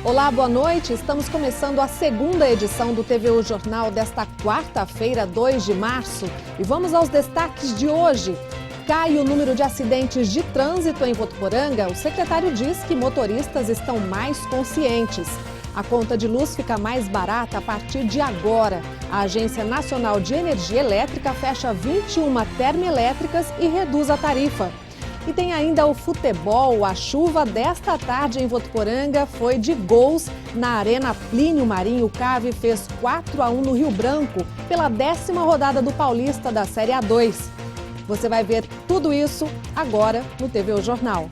Olá, boa noite. Estamos começando a segunda edição do TVU Jornal desta quarta-feira, 2 de março. E vamos aos destaques de hoje. Cai o número de acidentes de trânsito em Votuporanga. O secretário diz que motoristas estão mais conscientes. A conta de luz fica mais barata a partir de agora. A Agência Nacional de Energia Elétrica fecha 21 termoelétricas e reduz a tarifa. E tem ainda o futebol. A chuva desta tarde em Votuporanga foi de gols na Arena Plínio Marinho. O Cave fez 4-1 no Rio Branco pela 10ª rodada do Paulista da Série A2. Você vai ver tudo isso agora no TVU Jornal.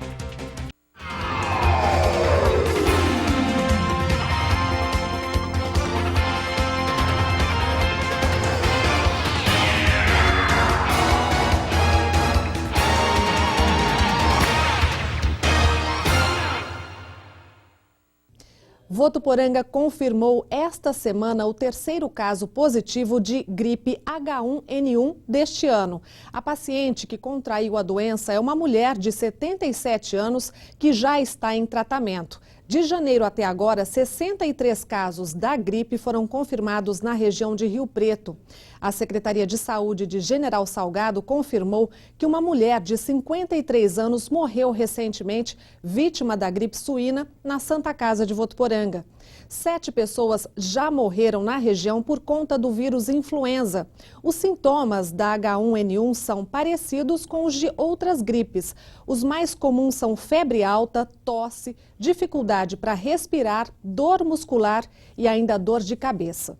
Votuporanga confirmou esta semana o 3º caso positivo de gripe H1N1 deste ano. A paciente que contraiu a doença é uma mulher de 77 anos que já está em tratamento. De janeiro até agora, 63 casos da gripe foram confirmados na região de Rio Preto. A Secretaria de Saúde de General Salgado confirmou que uma mulher de 53 anos morreu recentemente, vítima da gripe suína, na Santa Casa de Votuporanga. 7 pessoas já morreram na região por conta do vírus influenza. Os sintomas da H1N1 são parecidos com os de outras gripes. Os mais comuns são febre alta, tosse, dificuldade para respirar, dor muscular e ainda dor de cabeça.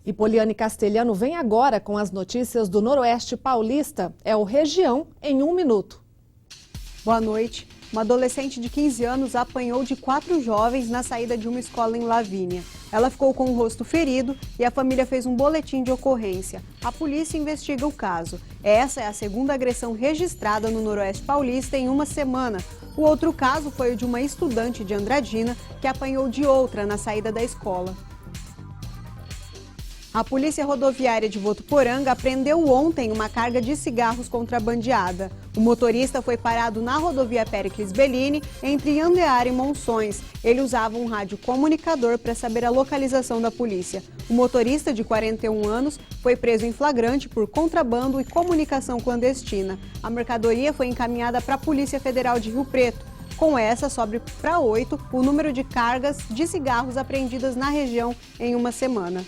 E Poliane Castelhano vem agora com as notícias do Noroeste Paulista. É o Região em 1 minuto. Boa noite. Uma adolescente de 15 anos apanhou de 4 jovens na saída de uma escola em Lavínia. Ela ficou com o rosto ferido e a família fez um boletim de ocorrência. A polícia investiga o caso. Essa é a 2ª agressão registrada no Noroeste Paulista em uma semana. O outro caso foi o de uma estudante de Andradina que apanhou de outra na saída da escola. A Polícia Rodoviária de Votuporanga apreendeu ontem uma carga de cigarros contrabandeada. O motorista foi parado na rodovia Péricles Bellini, entre Andeara e Monções. Ele usava um rádio comunicador para saber a localização da polícia. O motorista, de 41 anos, foi preso em flagrante por contrabando e comunicação clandestina. A mercadoria foi encaminhada para a Polícia Federal de Rio Preto. Com essa, sobe para 8 o número de cargas de cigarros apreendidas na região em uma semana.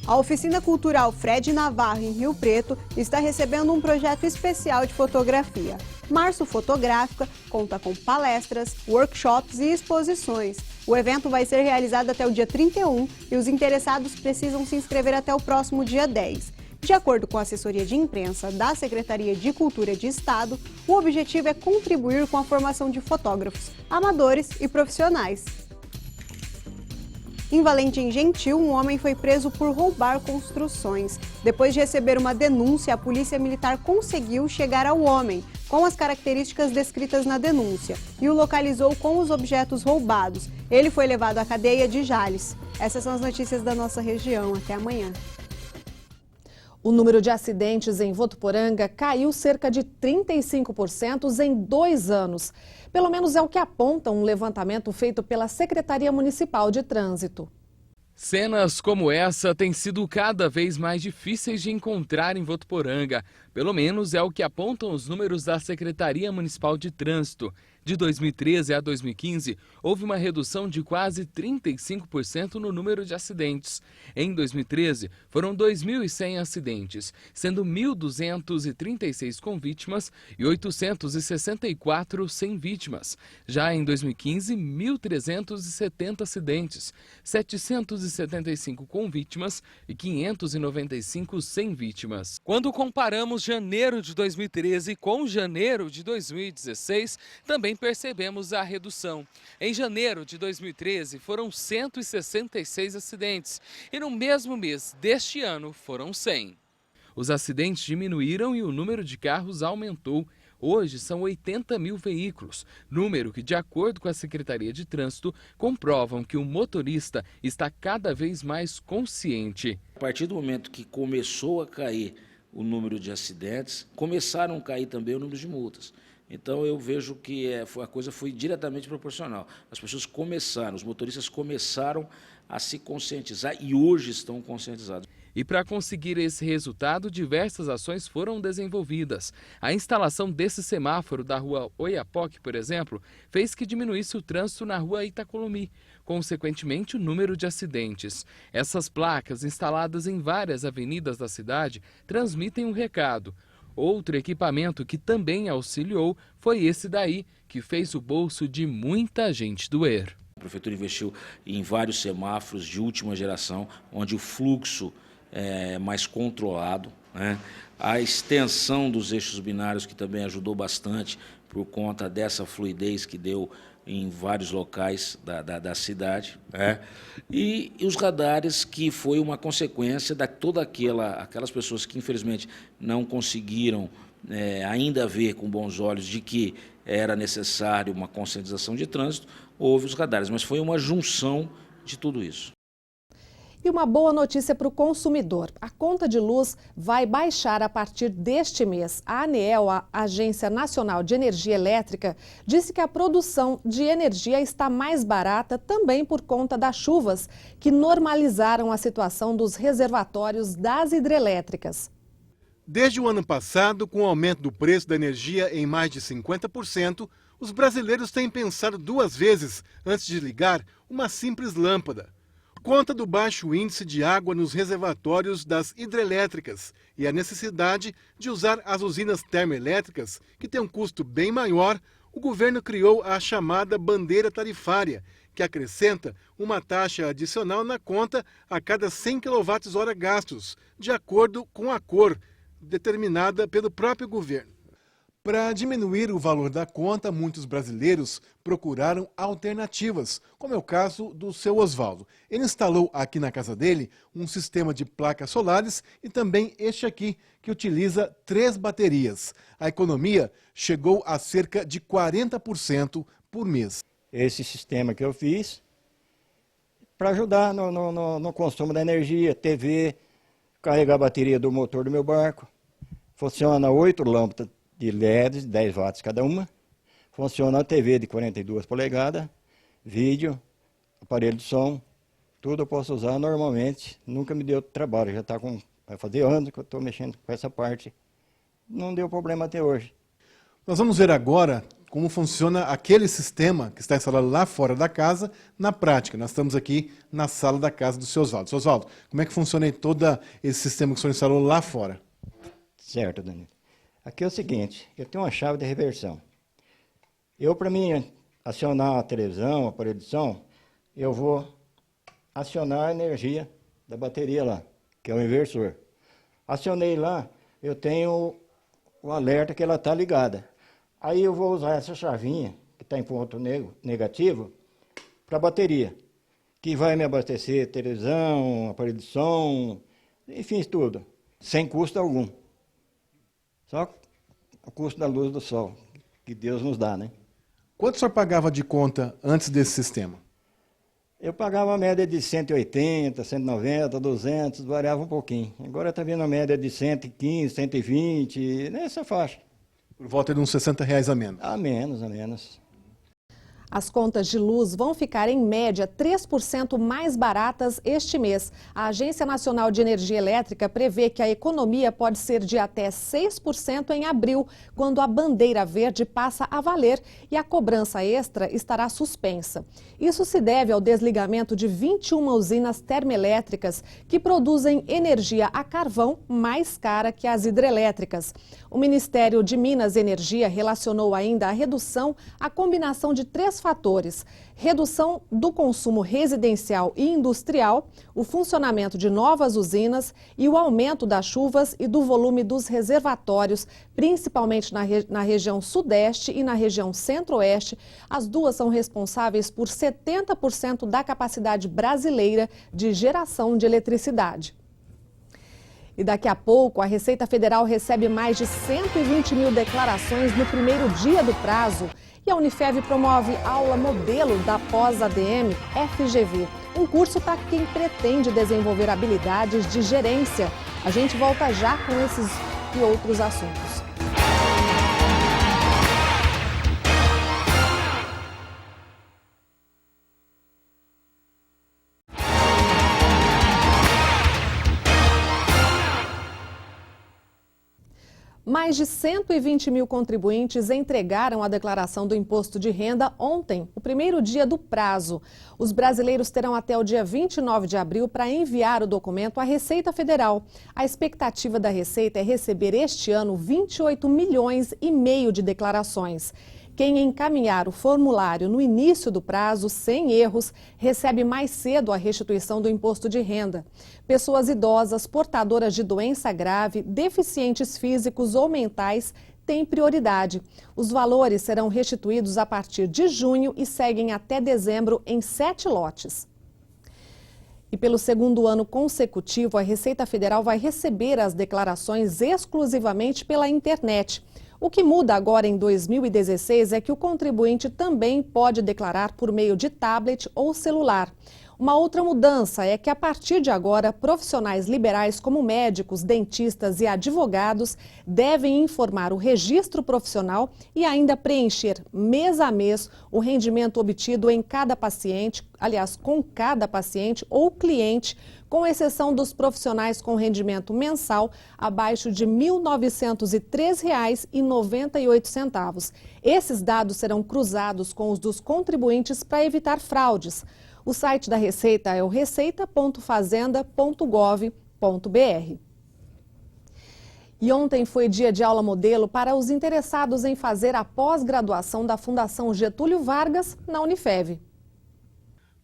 A Oficina Cultural Fred Navarro, em Rio Preto, está recebendo um projeto especial de fotografia. Março Fotográfica conta com palestras, workshops e exposições. O evento vai ser realizado até o dia 31 e os interessados precisam se inscrever até o próximo dia 10. De acordo com a assessoria de imprensa da Secretaria de Cultura de Estado, o objetivo é contribuir com a formação de fotógrafos amadores e profissionais. Em Valentim Gentil, um homem foi preso por roubar construções. Depois de receber uma denúncia, a Polícia Militar conseguiu chegar ao homem, com as características descritas na denúncia, e o localizou com os objetos roubados. Ele foi levado à cadeia de Jales. Essas são as notícias da nossa região. Até amanhã. O número de acidentes em Votuporanga caiu cerca de 35% em 2 anos. Pelo menos é o que aponta um levantamento feito pela Secretaria Municipal de Trânsito. Cenas como essa têm sido cada vez mais difíceis de encontrar em Votuporanga. Pelo menos é o que apontam os números da Secretaria Municipal de Trânsito. De 2013 a 2015, houve uma redução de quase 35% no número de acidentes. Em 2013, foram 2.100 acidentes, sendo 1.236 com vítimas e 864 sem vítimas. Já em 2015, 1.370 acidentes, 775 com vítimas e 595 sem vítimas. Quando comparamos janeiro de 2013 com janeiro de 2016, também percebemos a redução. Em janeiro de 2013 foram 166 acidentes e no mesmo mês deste ano foram 100. Os acidentes diminuíram e o número de carros aumentou. Hoje são 80 mil veículos, número que, de acordo com a Secretaria de Trânsito, comprovam que o motorista está cada vez mais consciente. A partir do momento que começou a cair o número de acidentes, começaram a cair também o número de multas. Então, eu vejo que a coisa foi diretamente proporcional. As pessoas começaram, os motoristas começaram a se conscientizar e hoje estão conscientizados. E para conseguir esse resultado, diversas ações foram desenvolvidas. A instalação desse semáforo da rua Oiapoque, por exemplo, fez que diminuísse o trânsito na rua Itacolomi, consequentemente o número de acidentes. Essas placas, instaladas em várias avenidas da cidade, transmitem um recado. Outro equipamento que também auxiliou foi esse daí, que fez o bolso de muita gente doer. A Prefeitura investiu em vários semáforos de última geração, onde o fluxo é mais controlado, né? A extensão dos eixos binários, que também ajudou bastante por conta dessa fluidez que deu em vários locais da cidade, né? E os radares, que foi uma consequência de todas aquelas pessoas que infelizmente não conseguiram ainda ver com bons olhos de que era necessário uma conscientização de trânsito, houve os radares, mas foi uma junção de tudo isso. E uma boa notícia para o consumidor. A conta de luz vai baixar a partir deste mês. A ANEEL, a Agência Nacional de Energia Elétrica, disse que a produção de energia está mais barata também por conta das chuvas, que normalizaram a situação dos reservatórios das hidrelétricas. Desde o ano passado, com o aumento do preço da energia em mais de 50%, os brasileiros têm pensado duas vezes antes de ligar uma simples lâmpada. Conta do baixo índice de água nos reservatórios das hidrelétricas e a necessidade de usar as usinas termoelétricas, que têm um custo bem maior, o governo criou a chamada bandeira tarifária, que acrescenta uma taxa adicional na conta a cada 100 kWh gastos, de acordo com a cor determinada pelo próprio governo. Para diminuir o valor da conta, muitos brasileiros procuraram alternativas, como é o caso do seu Oswaldo. Ele instalou aqui na casa dele um sistema de placas solares e também este aqui, que utiliza 3 baterias. A economia chegou a cerca de 40% por mês. Esse sistema que eu fiz para ajudar no consumo da energia, TV, carregar a bateria do motor do meu barco. Funciona 8 lâmpadas de LEDs, 10 watts cada uma. Funciona a TV de 42 polegadas, vídeo, aparelho de som, tudo eu posso usar normalmente. Nunca me deu trabalho, vai fazer anos que eu estou mexendo com essa parte. Não deu problema até hoje. Nós vamos ver agora como funciona aquele sistema que está instalado lá fora da casa, na prática. Nós estamos aqui na sala da casa do seu Oswaldo. Seu Oswaldo, como é que funciona aí todo esse sistema que o senhor instalou lá fora? Certo, Danilo. Aqui é o seguinte, eu tenho uma chave de reversão. Para mim acionar a televisão, o aparelho de som, eu vou acionar a energia da bateria lá, que é o inversor. Acionei lá, eu tenho o alerta que ela está ligada. Aí eu vou usar essa chavinha, que está em ponto negativo, para a bateria, que vai me abastecer televisão, aparelho de som, enfim, tudo, sem custo algum. Só o custo da luz do sol, que Deus nos dá, né? Quanto o senhor pagava de conta antes desse sistema? Eu pagava a média de 180, 190, 200, variava um pouquinho. Agora está vindo a média de 115, 120, nessa faixa. Por volta de uns R$60 a menos? A menos. As contas de luz vão ficar, em média, 3% mais baratas este mês. A Agência Nacional de Energia Elétrica prevê que a economia pode ser de até 6% em abril, quando a bandeira verde passa a valer e a cobrança extra estará suspensa. Isso se deve ao desligamento de 21 usinas termoelétricas que produzem energia a carvão mais cara que as hidrelétricas. O Ministério de Minas e Energia relacionou ainda a redução à combinação de 3 fatores: redução do consumo residencial e industrial, o funcionamento de novas usinas e o aumento das chuvas e do volume dos reservatórios, principalmente na região sudeste e na região centro-oeste. As duas são responsáveis por 70% da capacidade brasileira de geração de eletricidade. E daqui a pouco, a Receita Federal recebe mais de 120 mil declarações no primeiro dia do prazo. E a Unifev promove aula modelo da pós-ADM FGV, um curso para quem pretende desenvolver habilidades de gerência. A gente volta já com esses e outros assuntos. Mais de 120 mil contribuintes entregaram a declaração do imposto de renda ontem, o primeiro dia do prazo. Os brasileiros terão até o dia 29 de abril para enviar o documento à Receita Federal. A expectativa da Receita é receber este ano 28 milhões e meio de declarações. Quem encaminhar o formulário no início do prazo, sem erros, recebe mais cedo a restituição do imposto de renda. Pessoas idosas, portadoras de doença grave, deficientes físicos ou mentais têm prioridade. Os valores serão restituídos a partir de junho e seguem até dezembro em 7 lotes. E pelo segundo ano consecutivo, a Receita Federal vai receber as declarações exclusivamente pela internet. O que muda agora em 2016 é que o contribuinte também pode declarar por meio de tablet ou celular. Uma outra mudança é que, a partir de agora, profissionais liberais como médicos, dentistas e advogados devem informar o registro profissional e ainda preencher mês a mês o rendimento obtido em cada paciente, aliás, com cada paciente ou cliente, com exceção dos profissionais com rendimento mensal abaixo de R$ 1.903,98. Esses dados serão cruzados com os dos contribuintes para evitar fraudes. O site da Receita é o receita.fazenda.gov.br. E ontem foi dia de aula modelo para os interessados em fazer a pós-graduação da Fundação Getúlio Vargas na Unifev.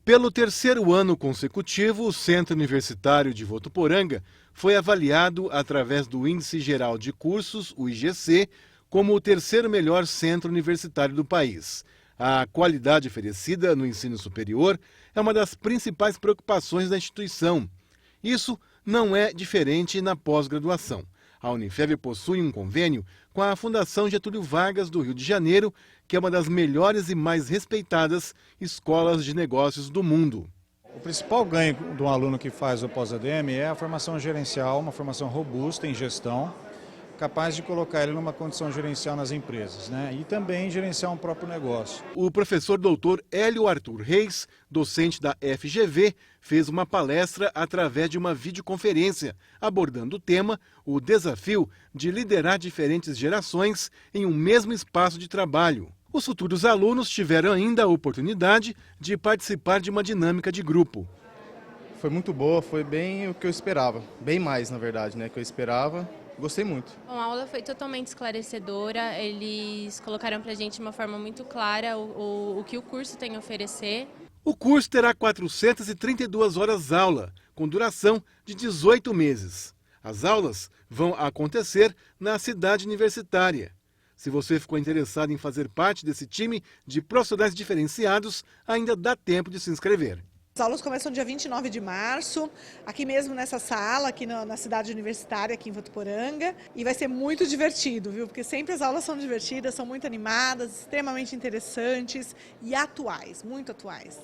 Pelo terceiro ano consecutivo, o Centro Universitário de Votuporanga foi avaliado através do Índice Geral de Cursos, o IGC, como o terceiro melhor centro universitário do país. A qualidade oferecida no ensino superior é uma das principais preocupações da instituição. Isso não é diferente na pós-graduação. A Unifev possui um convênio com a Fundação Getúlio Vargas do Rio de Janeiro, que é uma das melhores e mais respeitadas escolas de negócios do mundo. O principal ganho de um aluno que faz o pós-ADM é a formação gerencial, uma formação robusta em gestão, capaz de colocar ele numa condição gerencial nas empresas, né? E também gerenciar um próprio negócio. O professor doutor Hélio Arthur Reis, docente da FGV, fez uma palestra através de uma videoconferência, abordando o tema, o desafio de liderar diferentes gerações em um mesmo espaço de trabalho. Os futuros alunos tiveram ainda a oportunidade de participar de uma dinâmica de grupo. Foi muito boa, foi bem o que eu esperava, bem mais na verdade, né, que eu esperava. Gostei muito. Bom, a aula foi totalmente esclarecedora, eles colocaram pra gente de uma forma muito clara o que o curso tem a oferecer. O curso terá 432 horas aula, com duração de 18 meses. As aulas vão acontecer na cidade universitária. Se você ficou interessado em fazer parte desse time de profissionais diferenciados, ainda dá tempo de se inscrever. As aulas começam dia 29 de março, aqui mesmo nessa sala, aqui na cidade universitária, aqui em Votuporanga. E vai ser muito divertido, viu? Porque sempre as aulas são divertidas, são muito animadas, extremamente interessantes e atuais, muito atuais.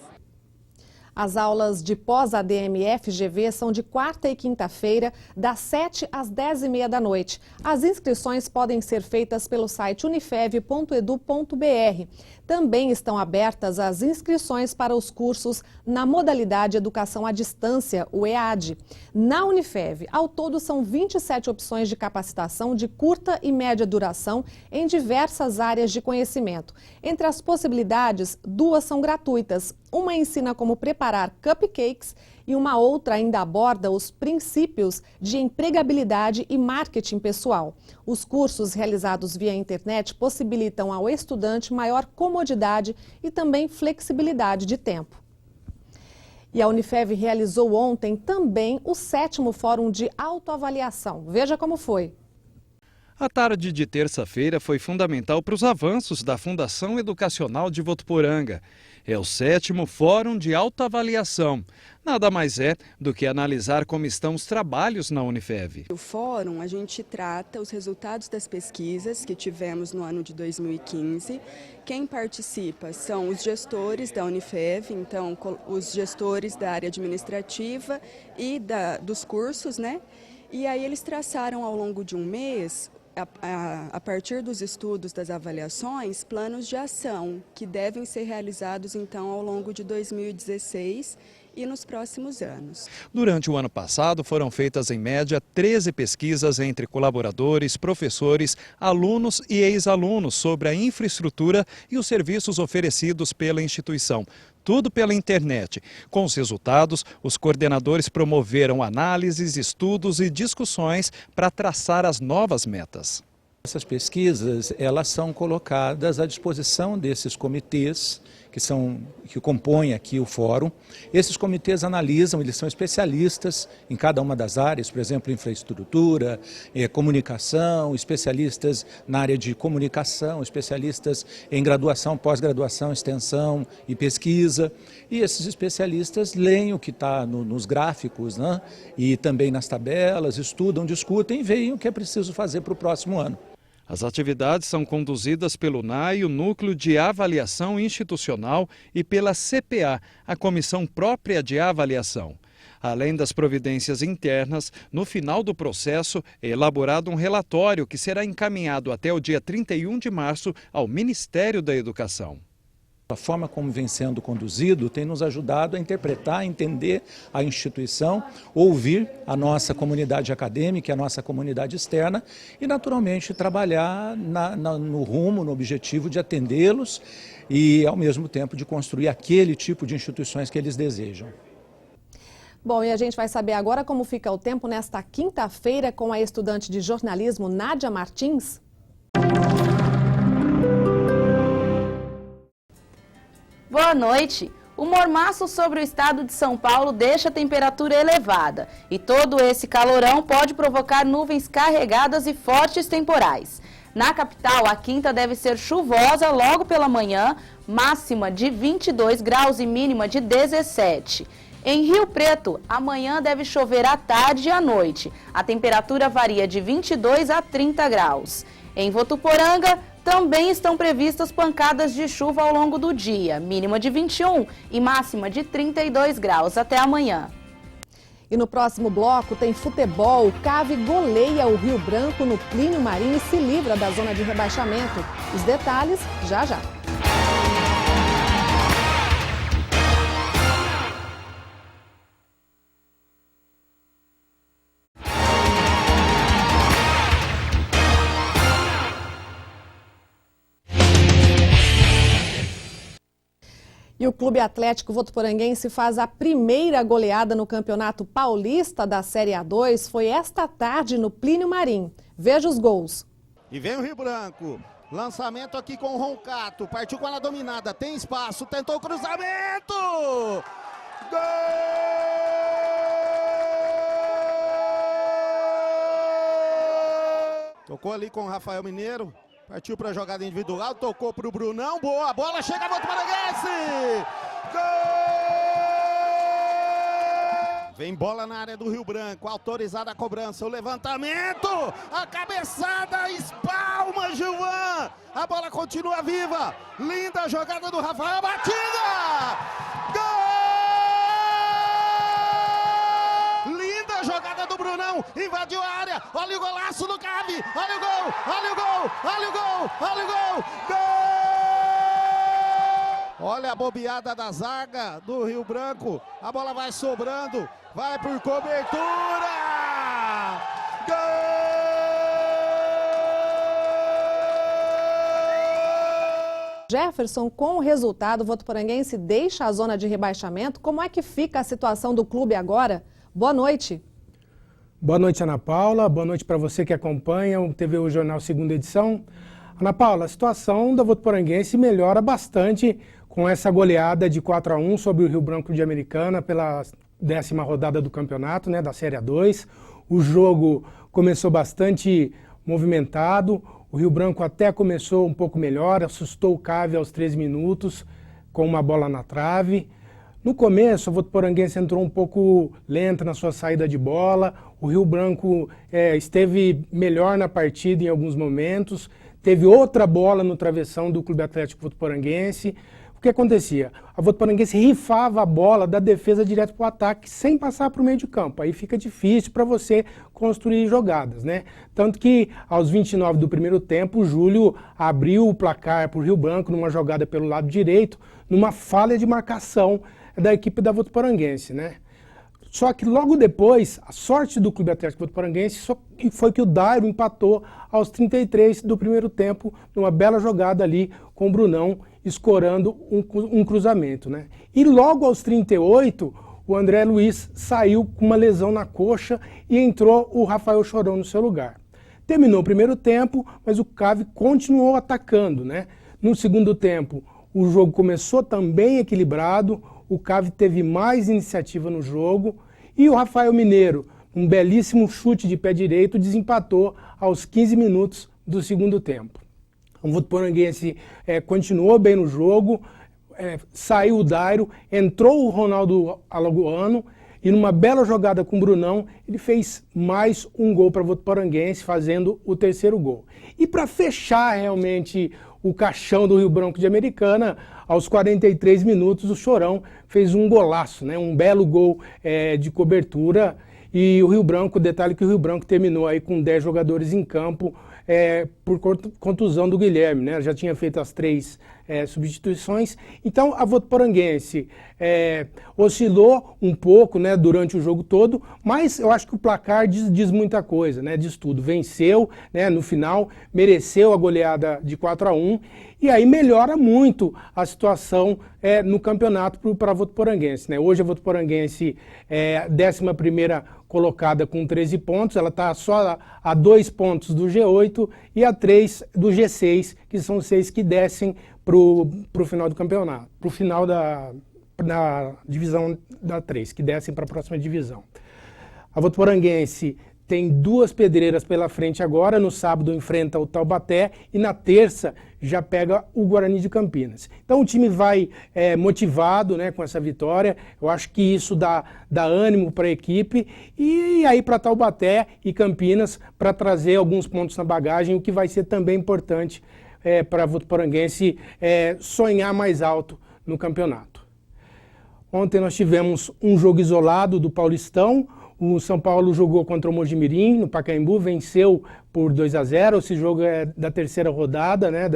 As aulas de pós-ADM FGV são de quarta e quinta-feira, das 7 às 10h30 da noite. As inscrições podem ser feitas pelo site unifev.edu.br. Também estão abertas as inscrições para os cursos na modalidade Educação à Distância, o EAD. Na Unifev, ao todo são 27 opções de capacitação de curta e média duração em diversas áreas de conhecimento. Entre as possibilidades, 2 são gratuitas. Uma ensina como preparar cupcakes e uma outra ainda aborda os princípios de empregabilidade e marketing pessoal. Os cursos realizados via internet possibilitam ao estudante maior comodidade e também flexibilidade de tempo. E a Unifev realizou ontem também o 7º Fórum de Autoavaliação. Veja como foi. A tarde de terça-feira foi fundamental para os avanços da Fundação Educacional de Votuporanga. É o 7º Fórum de Autoavaliação. Nada mais é do que analisar como estão os trabalhos na Unifev. No fórum, a gente trata os resultados das pesquisas que tivemos no ano de 2015. Quem participa são os gestores da Unifev, então os gestores da área administrativa e dos cursos, né? E aí eles traçaram ao longo de um mês, a partir dos estudos das avaliações, planos de ação que devem ser realizados então ao longo de 2016 e nos próximos anos. Durante o ano passado foram feitas em média 13 pesquisas entre colaboradores, professores, alunos e ex-alunos sobre a infraestrutura e os serviços oferecidos pela instituição. Tudo pela internet. Com os resultados, os coordenadores promoveram análises, estudos e discussões para traçar as novas metas. Essas pesquisas, elas são colocadas à disposição desses comitês que compõem aqui o fórum. Esses comitês analisam, eles são especialistas em cada uma das áreas, por exemplo, infraestrutura, comunicação, especialistas na área de comunicação, especialistas em graduação, pós-graduação, extensão e pesquisa. E esses especialistas leem o que está nos gráficos, né? E também nas tabelas, estudam, discutem e veem o que é preciso fazer para o próximo ano. As atividades são conduzidas pelo NAI, o Núcleo de Avaliação Institucional, e pela CPA, a Comissão Própria de Avaliação. Além das providências internas, no final do processo é elaborado um relatório que será encaminhado até o dia 31 de março ao Ministério da Educação. A forma como vem sendo conduzido tem nos ajudado a interpretar, a entender a instituição, ouvir a nossa comunidade acadêmica, a nossa comunidade externa e, naturalmente, trabalhar no rumo, no objetivo de atendê-los e, ao mesmo tempo, de construir aquele tipo de instituições que eles desejam. Bom, e a gente vai saber agora como fica o tempo nesta quinta-feira com a estudante de jornalismo Nádia Martins. Boa noite! O mormaço sobre o estado de São Paulo deixa a temperatura elevada e todo esse calorão pode provocar nuvens carregadas e fortes temporais. Na capital, a quinta deve ser chuvosa logo pela manhã, máxima de 22 graus e mínima de 17. Em Rio Preto, amanhã deve chover à tarde e à noite. A temperatura varia de 22 a 30 graus. Em Votuporanga, também estão previstas pancadas de chuva ao longo do dia, mínima de 21 e máxima de 32 graus. Até amanhã. E no próximo bloco tem futebol. O Cave goleia o Rio Branco no Plínio Marim e se livra da zona de rebaixamento. Os detalhes já já. E o Clube Atlético Votuporanguense faz a primeira goleada no Campeonato Paulista da Série A2. Foi esta tarde no Plínio Marim. Veja os gols. E vem o Rio Branco. Lançamento aqui com o Roncato. Partiu com ela dominada. Tem espaço. Tentou o cruzamento. Gol! Tocou ali com o Rafael Mineiro. Partiu para a jogada individual, tocou para o Brunão, boa, a bola chega no Votuporanguense! Gol! Vem bola na área do Rio Branco, autorizada a cobrança, o levantamento, a cabeçada, espalma Gilvan! A bola continua viva, linda jogada do Rafael, batida! Gol! Linda jogada do Brunão, invadiu a área, olha o golaço do Cave, olha o gol, olha o gol, olha o gol, olha o gol, gol! Olha a bobeada da zaga do Rio Branco, a bola vai sobrando, vai por cobertura! Gol! Jefferson, com o resultado, o Votuporanguense deixa a zona de rebaixamento. Como é que fica a situação do clube agora? Boa noite. Boa noite, Ana Paula. Boa noite para você que acompanha o TV O Jornal Segunda Edição. Ana Paula, a situação da Votuporanguense melhora bastante com essa goleada de 4-1 sobre o Rio Branco de Americana pela 10ª rodada do campeonato, né, da Série A2. O jogo começou bastante movimentado. O Rio Branco até começou um pouco melhor, assustou o Cave aos 13 minutos com uma bola na trave. No começo, a Votuporanguense entrou um pouco lenta na sua saída de bola. O Rio Branco esteve melhor na partida em alguns momentos. Teve outra bola no travessão do Clube Atlético Votuporanguense. que acontecia? A Votuporanguense rifava a bola da defesa direto para o ataque sem passar para o meio de campo. Aí fica difícil para você construir jogadas, né? Tanto que aos 29 do primeiro tempo, o Júlio abriu o placar para o Rio Branco numa jogada pelo lado direito, numa falha de marcação da equipe da Votuporanguense, né? Só que logo depois, a sorte do Clube Atlético Votuporanguense foi que o Dairo empatou aos 33 do primeiro tempo, numa bela jogada ali com o Brunão, escorando um cruzamento, né? E logo aos 38, o André Luiz saiu com uma lesão na coxa e entrou o Rafael Chorão no seu lugar. Terminou o primeiro tempo, mas o CAV continuou atacando, né? No segundo tempo, o jogo começou também equilibrado, o CAV teve mais iniciativa no jogo e o Rafael Mineiro, um belíssimo chute de pé direito, desempatou aos 15 minutos do segundo tempo. O Votuporanguense continuou bem no jogo, saiu o Dairo, entrou o Ronaldo Alagoano e numa bela jogada com o Brunão, ele fez mais um gol para o Votuporanguense, fazendo o terceiro gol. E para fechar realmente o caixão do Rio Branco de Americana, aos 43 minutos o Chorão fez um golaço, né? Um belo gol de cobertura. E o Rio Branco, detalhe que o Rio Branco terminou aí com 10 jogadores em campo por contusão do Guilherme, né? Já tinha feito as 3 substituições. Então a Votuporanguense oscilou um pouco, né, durante o jogo todo, mas eu acho que o placar diz muita coisa, né? Diz tudo. Venceu, né, no final, mereceu a goleada de 4-1 e aí melhora muito a situação no campeonato para a Votuporanguense, né? Hoje a Votuporanguense é 11ª colocada com 13 pontos, ela está só a 2 pontos do G8 e a 3 do G6, que são 6 que descem para o final do campeonato, para o final da divisão da 3, que descem para a próxima divisão. A Votuporanguense tem 2 pedreiras pela frente agora, no sábado enfrenta o Taubaté e na terça já pega o Guarani de Campinas. Então o time vai motivado, né, com essa vitória, eu acho que isso dá ânimo para a equipe e aí para Taubaté e Campinas para trazer alguns pontos na bagagem, o que vai ser também importante para a Votuporanguense sonhar mais alto no campeonato. Ontem nós tivemos um jogo isolado do Paulistão. O São Paulo jogou contra o Mojimirim, no Pacaembu, venceu por 2-0. Esse jogo é da terceira rodada, né,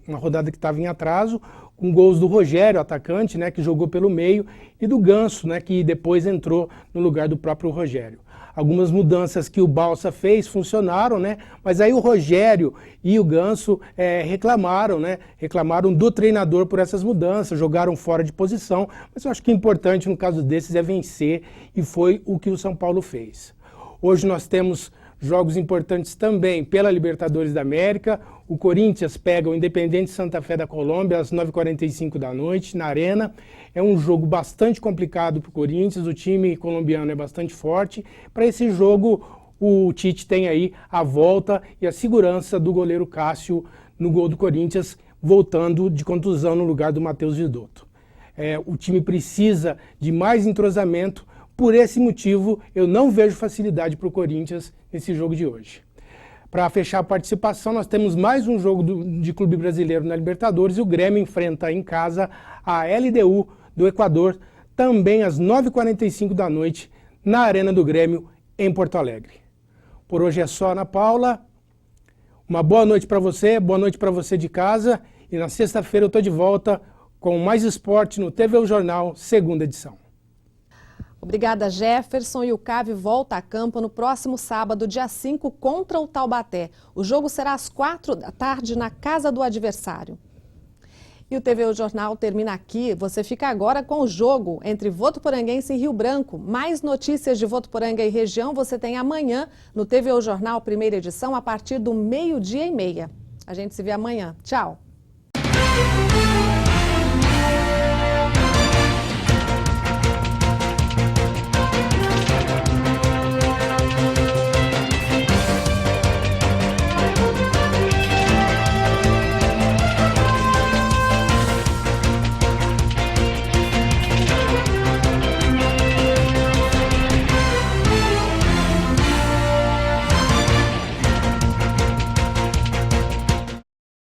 uma rodada que estava em atraso, com gols do Rogério, atacante, né, que jogou pelo meio, e do Ganso, né, que depois entrou no lugar do próprio Rogério. Algumas mudanças que o Balsa fez funcionaram, né, mas aí o Rogério e o Ganso reclamaram, né, reclamaram do treinador por essas mudanças, jogaram fora de posição, mas eu acho que o importante no caso desses é vencer, e foi o que o São Paulo fez. Hoje nós temos jogos importantes também pela Libertadores da América. O Corinthians pega o Independente Santa Fé da Colômbia às 9h45 da noite, na Arena. É um jogo bastante complicado para o Corinthians, o time colombiano é bastante forte. Para esse jogo, o Tite tem aí a volta e a segurança do goleiro Cássio no gol do Corinthians, voltando de contusão no lugar do Matheus Vidotto. O time precisa de mais entrosamento. Por esse motivo, eu não vejo facilidade para o Corinthians nesse jogo de hoje. Para fechar a participação, nós temos mais um jogo de clube brasileiro na Libertadores e o Grêmio enfrenta em casa a LDU do Equador, também às 9h45 da noite, na Arena do Grêmio, em Porto Alegre. Por hoje é só, Ana Paula. Uma boa noite para você de casa, e na sexta-feira eu estou de volta com mais esporte no TV O Jornal, segunda edição. Obrigada, Jefferson. E o CAV volta a campo no próximo sábado, dia 5, contra o Taubaté. O jogo será às 16h na casa do adversário. E o TV O Jornal termina aqui. Você fica agora com o jogo entre Votuporanguense e Rio Branco. Mais notícias de Votuporanga e região você tem amanhã no TV O Jornal, primeira edição, a partir do 12h30. A gente se vê amanhã. Tchau!